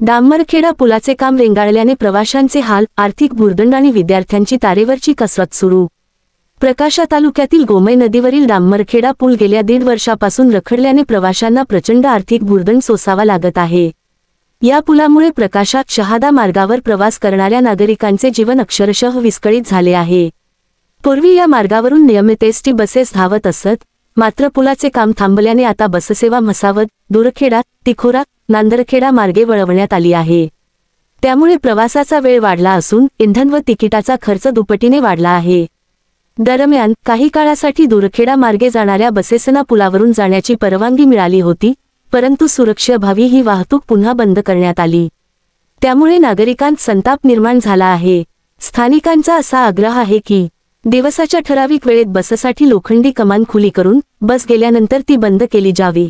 डांबरखेडा पुलाचे काम रेंगाळल्याने प्रवाशांचे हाल, आर्थिक भुर्दंड आणि विद्यार्थ्यांची तारेवरची कसरत सुरू। प्रकाशा तालुक्यातील गोमय नदीवरील डांबरखेडा पूल गेल्या 1.5 वर्षापासून रखडल्याने प्रवाशांना प्रचंड आर्थिक भुर्दंड सोसावा लागत आहे। या पुलामुळे प्रकाशा शहादा मार्गावर प्रवास करणाऱ्या नागरिकांचे जीवन अक्षरशः विस्कळीत झाले आहे। पूर्वी या मार्गावरून नियमित एसटी बसेस धावत असत, मात्र पुलाचे काम थांबल्याने आता बससेवा म्हसावद, दुरखेडा, तिखोरा, नांदरखेडा मार्गे वळवण्यात आली आहे। त्यामुळे प्रवासाचा वेळ वाढला असून इंधन व तिकिटाचा खर्च दुपटीने वाढला आहे। दरम्यान काही काळासाठी दुरखेडा मार्गे जाणाऱ्या बसेसना पुलावरून जाण्याची परवानगी मिळाली होती, परंतु सुरक्षेअभावी ही वाहतूक पुन्हा बंद करण्यात आली। त्यामुळे नागरिकांत संताप निर्माण झाला आहे। स्थानिकांचा असा आग्रह आहे की दिवसाच्या ठराविक वेळेत बससाठी लोखंडी कमान खुली करून बस गेल्यानंतर ती बंद केली जावी।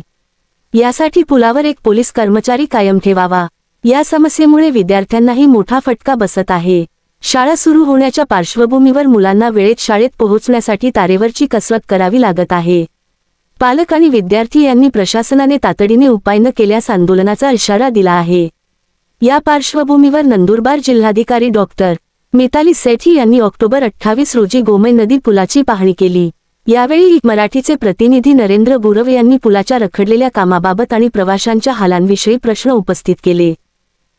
यासाठी पुलावर एक पोलीस कर्मचारी कायम ठेवावा। या समस्येमुळे विद्यार्थ्यांनाही मोठा फटका बसत आहे। शाळा सुरू होण्याच्या पार्श्वभूमीवर मुलांना वेळेत शाळेत पोहोचण्यासाठी तारेवरची कसरत करावी लागत आहे। पालक आणि विद्यार्थी यांनी प्रशासनाने तातडीने उपाय न केल्यास आंदोलनाचा इशारा दिला आहे। या पार्श्वभूमीवर नंदुरबार जिल्हाधिकारी डॉक्टर मिताली सेठी यांनी ऑक्टोबर 28 रोजी गोमय नदी पुलाची पाहणी केली। यावेळी मराठीचे प्रतिनिधी नरेंद्र गुरव यांनी पुलाच्या रखडलेल्या कामाबाबत आणि प्रवाशांच्या हालांविषयी प्रश्न उपस्थित केले।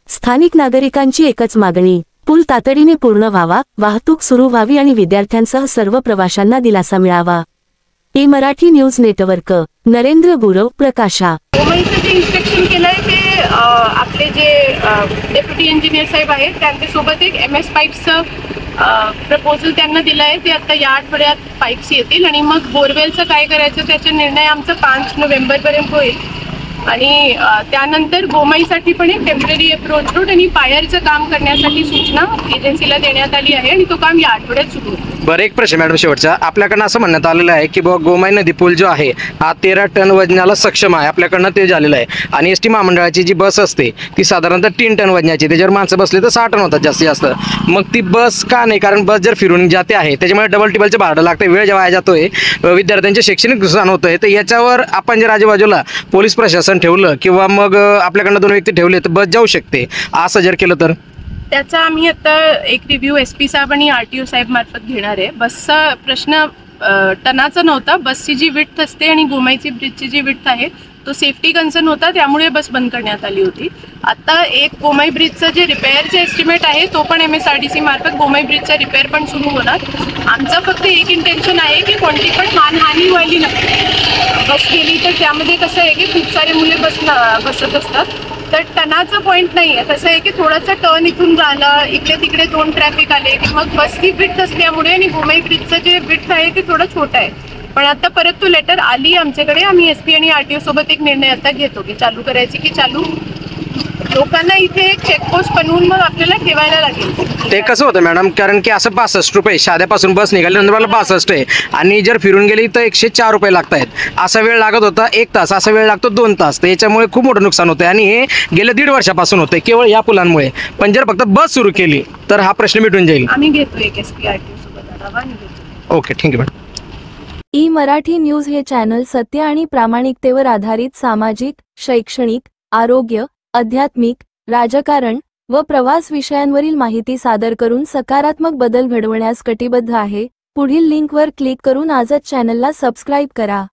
स्थानिक नागरिकांची एकच मागणी, पूल तातडीने पूर्ण व्हावा, वाहतूक सुरू व्हावी आणि विद्यार्थ्यांसह सर्व प्रवाशांना दिलासा मिळावा। मराठी न्यूज नेटवर्क, नरेंद्र गुरव, प्रकाशा। गोमयचं जे इन्स्पेक्शन केलंय ते आपले जे डेप्युटी इंजिनियर साहेब आहेत त्यांच्यासोबत एक MS पाईप्सचं प्रपोजल त्यांना दिलं आहे। ते आता या आठवड्यात पाईप्स येतील आणि मग बोरवेलचं काय करायचं त्याचा निर्णय आमचा 5 नोव्हेंबरपर्यंत होईल। आणि त्यानंतर गोमईसाठी पण एक टेम्पररी अप्रोच रोड आणि पायरचं काम करण्यासाठी सूचना एजन्सीला देण्यात आली आहे आणि तो काम या आठवड्यात सुरू होईल। बरं, एक प्रश्न मॅडम शेवटचा, आपल्याकडनं असं म्हणण्यात आलेलं आहे की गोमय नदी पूल जो आहे हा 13 टन वजनाला सक्षम आहे, आपल्याकडनं ते झालेलं आहे। आणि एसटी महामंडळाची जी बस असते ती साधारणतः 3 टन वजनाची, त्याच्यावर माणसं बसले तर 6 टन होतात जास्तीत जास्त। मग ती बस का नाही? कारण बस जर फिरून जाते आहे त्याच्यामुळे डबल टिबलचं भाडं लागतं, वेळ जेव्हा जातोय, विद्यार्थ्यांचे शैक्षणिक नुकसान होतंय। तर याच्यावर आपण जर आजूबाजूला पोलीस प्रशासन ठेवलं किंवा मग आपल्याकडनं 2 व्यक्ती ठेवले तर बस जाऊ शकते, असं जर केलं तर? त्याचा आम्ही आता एक रिव्ह्यू SP साहेब आणि RTO साहेब मार्फत घेणार आहे। बसचा प्रश्न टनाचा नव्हता, बसची जी विड्थ असते आणि गोमईची ब्रिजची जी विड्थ आहे तो सेफ्टी कन्सर्न होता, त्यामुळे बस बंद करण्यात आली होती। आता एक गोमई ब्रिजचं जे रिपेअरचे एस्टिमेट आहे तो पण MSRDC मार्फत गोमई ब्रिजचा रिपेअर पण सुरू होणार। आमचं फक्त एक इंटेन्शन आहे की कोणती पण मानहानी व्हायली नको। बस गेली तर त्यामध्ये कसं आहे की खूप सारे मुले बसत असतात, तर टनाचा पॉईंट नाही आहे। कसं आहे की थोडासा टर्न इथून झालं, इकडे तिकडे 2 ट्रॅफिक आले की मग बसची विड्थ असल्यामुळे आणि गोमई ब्रिजचं जे विड्थ आहे ते थोडं छोटं आहे। पण आता परत तो लेटर आली आमच्याकडे, आम्ही SP आणि RTO सोबत एक निर्णय आता घेतो की चालू करायची की चालू लोकांना इथे एक चेकपोस्ट बनवून मग आपल्याला ठेवायला लागेल। ते कसं होतं मॅडम, कारण की असं 65 रुपये शाद्यापासून बस निघाली, नंदुरबारला 65 आहे आणि जर फिरून गेली तर 104 रुपये लागत आहेत। असा वेळ लागत होता 1 तास, असा वेळ लागतो 2 तास। तर याच्यामुळे खूप मोठं नुकसान होतं आणि हे गेल्या 1.5 वर्षापासून होतंय केवळ या पुलांमुळे। पण जर फक्त बस सुरू केली तर हा प्रश्न मिटून जाईल। आम्ही घेतो एक SP RTO सोबत आढावा आणि घेतो। Okay, thank you madam. Marathi news हे चॅनल सत्य आणि प्रामाणिकतेवर आधारित सामाजिक, शैक्षणिक, आरोग्य, आध्यात्मिक, राजकारण व प्रवास विषयांवरील माहिती सादर करून सकारात्मक बदल घडवण्यास कटिबद्ध आहे। पुढील लिंकवर क्लिक करून आजच चॅनलला सबस्क्राईब करा।